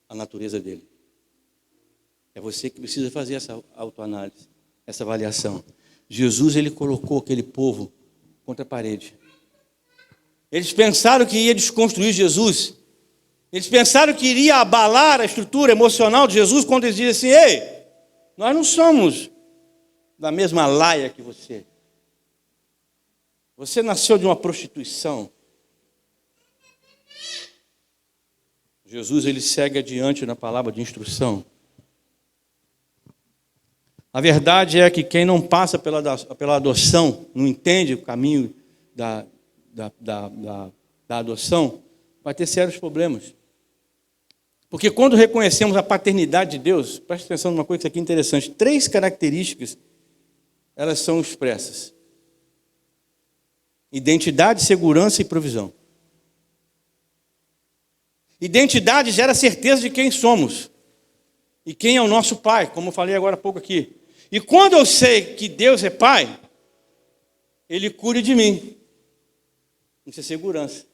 a natureza dele. É você que precisa fazer essa autoanálise, essa avaliação. Jesus, ele colocou aquele povo contra a parede. Eles pensaram que ia desconstruir Jesus. Eles pensaram que iria abalar a estrutura emocional de Jesus quando eles dizem assim, ei, nós não somos da mesma laia que você. Você nasceu de uma prostituição. Jesus, ele segue adiante na palavra de instrução. A verdade é que quem não passa pela adoção, não entende o caminho da adoção, vai ter sérios problemas. Porque quando reconhecemos a paternidade de Deus, preste atenção numa coisa aqui interessante, 3 características, elas são expressas. Identidade, segurança e provisão. Identidade gera certeza de quem somos. E quem é o nosso Pai, como eu falei agora há pouco aqui. E quando eu sei que Deus é Pai, Ele cuida de mim. Isso é segurança.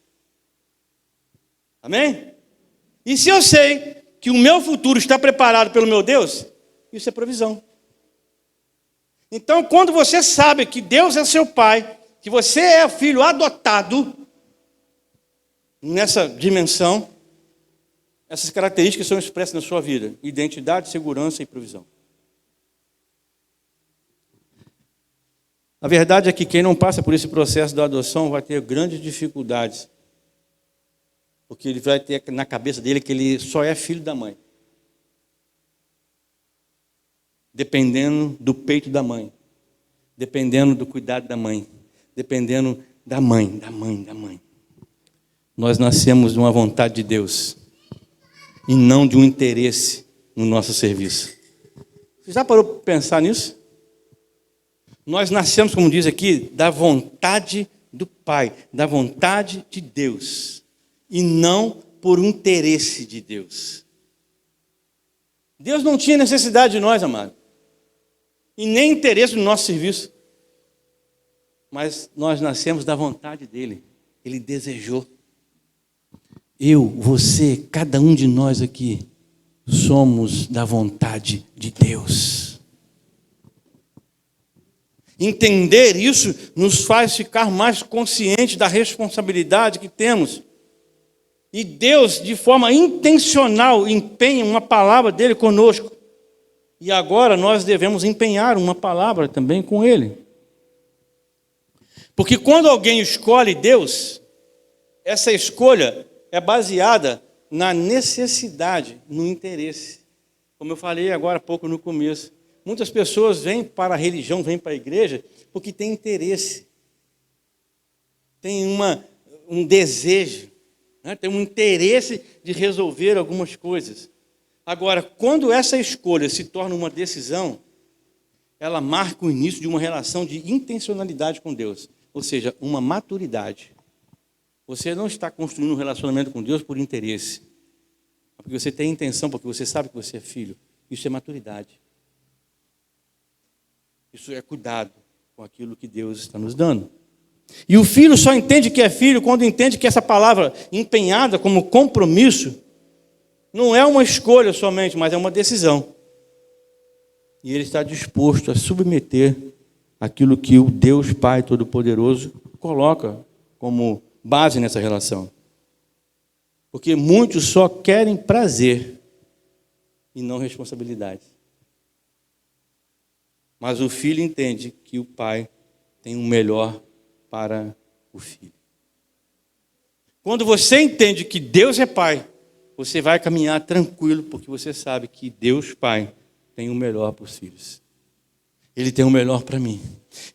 Amém? E se eu sei que o meu futuro está preparado pelo meu Deus, isso é provisão. Então, quando você sabe que Deus é seu Pai, que você é filho adotado, nessa dimensão, Essas características são expressas na sua vida: identidade, segurança e provisão. A verdade é que quem não passa por esse processo da adoção vai ter grandes dificuldades, porque ele vai ter na cabeça dele que ele só é filho da mãe, dependendo do peito da mãe, dependendo do cuidado da mãe, dependendo da mãe. Nós nascemos de uma vontade de Deus e não de um interesse no nosso serviço. Você já parou para pensar nisso? Nós nascemos, como diz aqui, da vontade do Pai, da vontade de Deus, e não por um interesse de Deus. Deus não tinha necessidade de nós, amado, e nem interesse no nosso serviço. Mas nós nascemos da vontade dele. Ele desejou. Eu, você, cada um de nós aqui, somos da vontade de Deus. Entender isso nos faz ficar mais conscientes da responsabilidade que temos. E Deus, de forma intencional, empenha uma palavra dele conosco. E agora nós devemos empenhar uma palavra também com ele. Porque quando alguém escolhe Deus, essa escolha é baseada na necessidade, no interesse. Como eu falei agora há pouco no começo. Muitas pessoas vêm para a religião, vêm para a igreja, porque tem interesse. Tem um desejo, né? Tem um interesse de resolver algumas coisas. Agora, quando essa escolha se torna uma decisão, ela marca o início de uma relação de intencionalidade com Deus. Ou seja, uma maturidade. Você não está construindo um relacionamento com Deus por interesse. Porque você tem intenção, porque você sabe que você é filho. Isso é maturidade. Isso é cuidado com aquilo que Deus está nos dando. E o filho só entende que é filho quando entende que essa palavra empenhada como compromisso não é uma escolha somente, mas é uma decisão. E ele está disposto a submeter aquilo que o Deus Pai Todo-Poderoso coloca como base nessa relação. Porque muitos só querem prazer e não responsabilidade. Mas o filho entende que o pai tem o melhor para o filho. Quando você entende que Deus é pai, você vai caminhar tranquilo, porque você sabe que Deus Pai tem o melhor para os filhos. Ele tem o melhor para mim.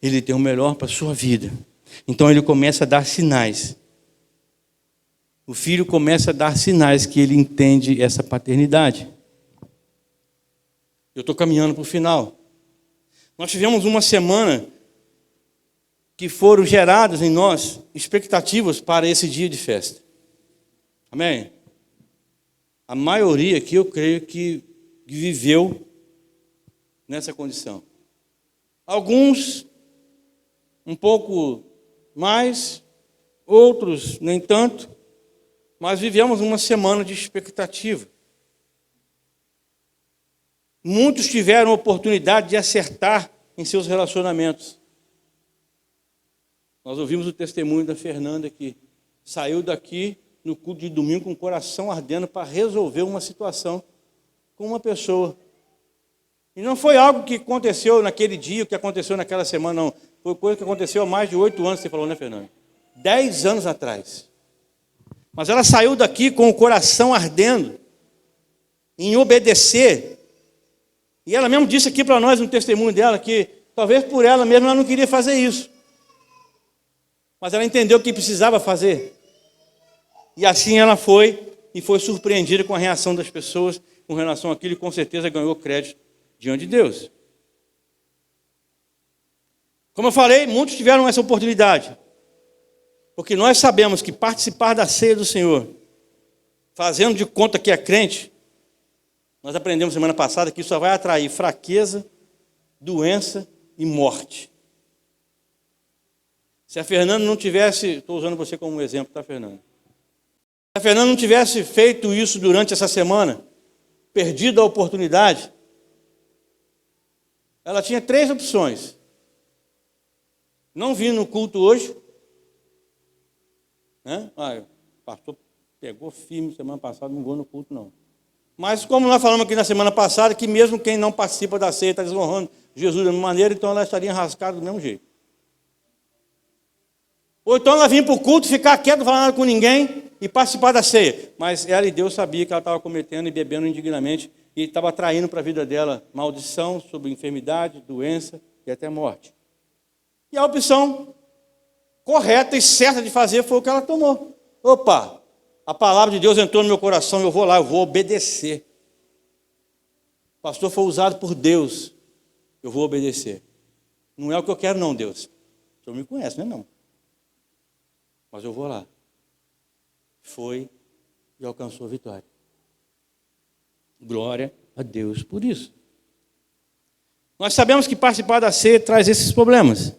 Ele tem o melhor para a sua vida. Então ele começa a dar sinais. O filho começa a dar sinais que ele entende essa paternidade. Eu estou caminhando para o final. Nós tivemos uma semana que foram geradas em nós expectativas para esse dia de festa. Amém? A maioria aqui, eu creio que viveu nessa condição. Alguns um pouco mais, outros nem tanto, mas vivemos uma semana de expectativa. Muitos tiveram a oportunidade de acertar em seus relacionamentos. Nós ouvimos o testemunho da Fernanda, que saiu daqui no culto de domingo com o coração ardendo para resolver uma situação com uma pessoa. E não foi algo que aconteceu naquele dia, que aconteceu naquela semana, não. Foi coisa que aconteceu há mais de 8 anos, você falou, né, Fernanda? 10 anos atrás. Mas ela saiu daqui com o coração ardendo, em obedecer. E ela mesmo disse aqui para nós, no testemunho dela, que talvez por ela mesma ela não queria fazer isso. Mas ela entendeu que precisava fazer. E assim ela foi, e foi surpreendida com a reação das pessoas com relação àquilo, e com certeza ganhou crédito diante de Deus. Como eu falei, muitos tiveram essa oportunidade. Porque nós sabemos que participar da ceia do Senhor, fazendo de conta que é crente, nós aprendemos semana passada que isso só vai atrair fraqueza, doença e morte. Se a Fernanda não tivesse, estou usando você como exemplo, tá, Fernanda? Se a Fernanda não tivesse feito isso durante essa semana, perdido a oportunidade, ela tinha 3 opções. Não vir no culto hoje, né? Pastor, pegou firme semana passada, não vou no culto, não. Mas como nós falamos aqui na semana passada, que mesmo quem não participa da ceia está desonrando Jesus da mesma maneira, então ela estaria enrascada do mesmo jeito. Ou então ela vinha para o culto, ficar quieta, não falar nada com ninguém e participar da ceia. Mas ela e Deus sabiam que ela estava cometendo e bebendo indignamente e estava traindo para a vida dela maldição sobre enfermidade, doença e até morte. E a opção correta e certa de fazer foi o que ela tomou. Opa, a palavra de Deus entrou no meu coração, eu vou lá, eu vou obedecer. O pastor foi usado por Deus, eu vou obedecer. Não é o que eu quero não, Deus. O senhor me conhece, não é não? Mas eu vou lá. Foi e alcançou a vitória. Glória a Deus por isso. Nós sabemos que participar da ceia traz esses problemas.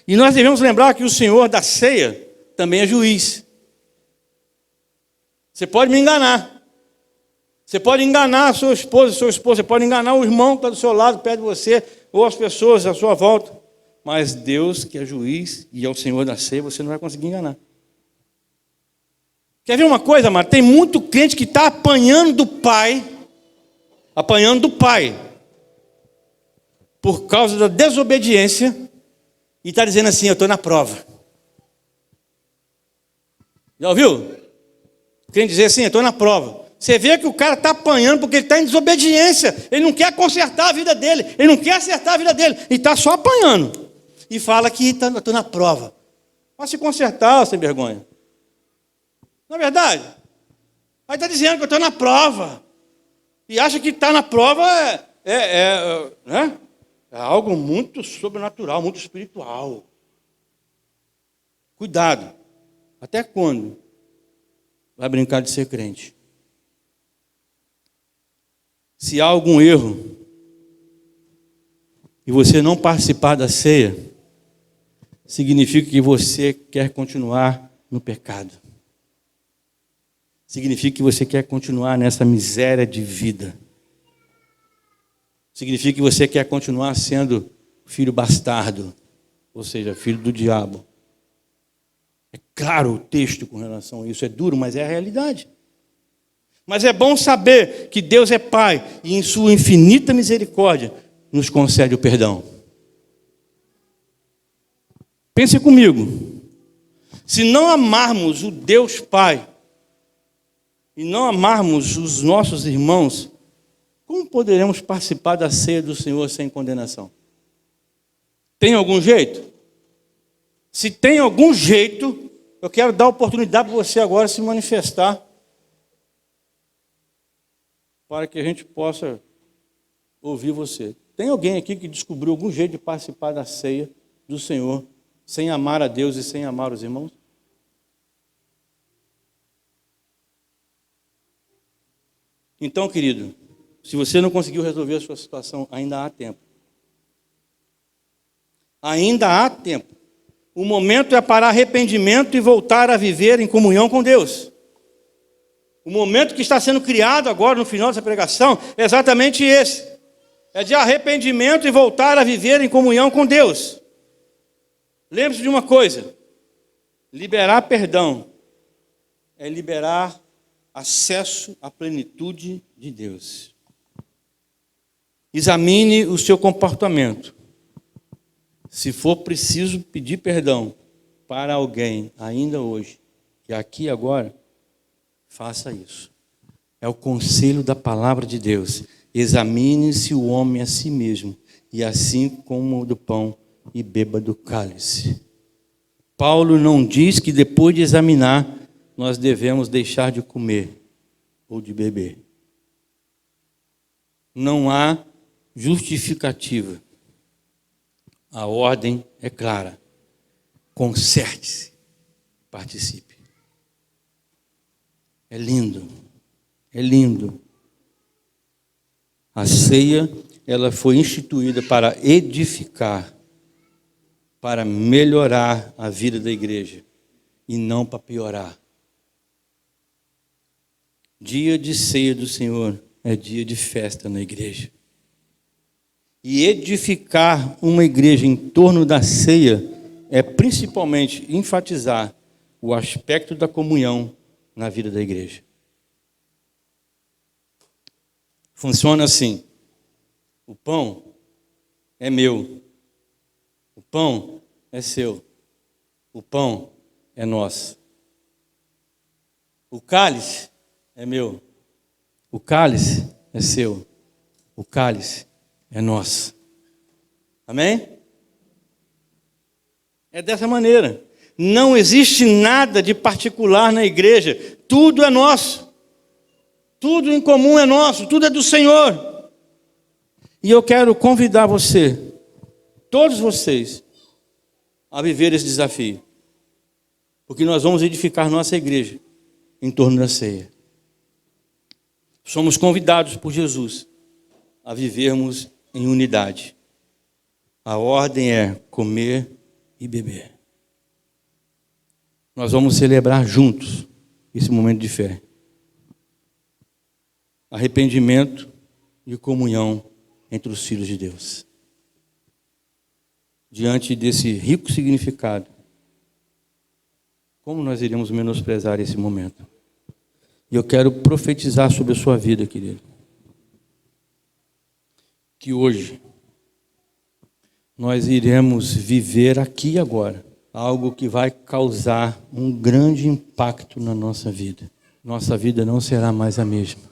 E nós devemos lembrar que o Senhor da ceia também é juiz. Você pode me enganar. Você pode enganar a sua esposa, seu esposo. Você pode enganar o irmão que está do seu lado, perto de você, ou as pessoas à sua volta. Mas Deus, que é juiz e é o Senhor da ceia, você não vai conseguir enganar. Quer ver uma coisa, amado? Tem muito crente que está apanhando do pai, por causa da desobediência, e está dizendo assim, eu estou na prova. Já ouviu? Quem dizer assim, eu estou na prova. Você vê que o cara está apanhando porque ele está em desobediência. Ele não quer consertar a vida dele. Ele não quer acertar a vida dele. E está só apanhando. E fala que estou na prova. Vai se consertar, sem vergonha. Não é verdade? Aí está dizendo que eu estou na prova. E acha que estar na prova né? É algo muito sobrenatural, muito espiritual. Cuidado. Até quando vai brincar de ser crente? Se há algum erro e você não participar da ceia, significa que você quer continuar no pecado. Significa que você quer continuar nessa miséria de vida. Significa que você quer continuar sendo filho bastardo, ou seja, filho do diabo. É claro o texto com relação a isso, é duro, mas é a realidade. Mas é bom saber que Deus é Pai e em sua infinita misericórdia nos concede o perdão. Pense comigo. Se não amarmos o Deus Pai e não amarmos os nossos irmãos, como poderemos participar da ceia do Senhor sem condenação? Tem algum jeito? Se tem algum jeito, eu quero dar oportunidade para você agora se manifestar, para que a gente possa ouvir você. Tem alguém aqui que descobriu algum jeito de participar da ceia do Senhor sem amar a Deus e sem amar os irmãos? Então, querido, se você não conseguiu resolver a sua situação, ainda há tempo. Ainda há tempo. O momento é para arrependimento e voltar a viver em comunhão com Deus. O momento que está sendo criado agora no final dessa pregação é exatamente esse. É de arrependimento e voltar a viver em comunhão com Deus. Lembre-se de uma coisa. Liberar perdão é liberar acesso à plenitude de Deus. Examine o seu comportamento. Se for preciso pedir perdão para alguém, ainda hoje, e aqui agora, faça isso. É o conselho da palavra de Deus. Examine-se o homem a si mesmo, e assim coma do pão e beba do cálice. Paulo não diz que depois de examinar, nós devemos deixar de comer ou de beber. Não há justificativa. A ordem é clara. Conserte-se, participe. É lindo, é lindo. A ceia, ela foi instituída para edificar, para melhorar a vida da igreja e não para piorar. Dia de ceia do Senhor é dia de festa na igreja. E edificar uma igreja em torno da ceia é principalmente enfatizar o aspecto da comunhão na vida da igreja. Funciona assim: o pão é meu, o pão é seu, o pão é nosso. O cálice é meu, o cálice é seu, o cálice é nosso. Amém? É dessa maneira. Não existe nada de particular na igreja. Tudo é nosso. Tudo em comum é nosso. Tudo é do Senhor. E eu quero convidar você, todos vocês, a viver esse desafio. Porque nós vamos edificar nossa igreja em torno da ceia. Somos convidados por Jesus a vivermos em unidade. A ordem é comer e beber. Nós vamos celebrar juntos esse momento de fé. Arrependimento e comunhão entre os filhos de Deus. Diante desse rico significado, como nós iremos menosprezar esse momento? E eu quero profetizar sobre a sua vida, querido. Que hoje nós iremos viver aqui e agora algo que vai causar um grande impacto na nossa vida. Nossa vida não será mais a mesma.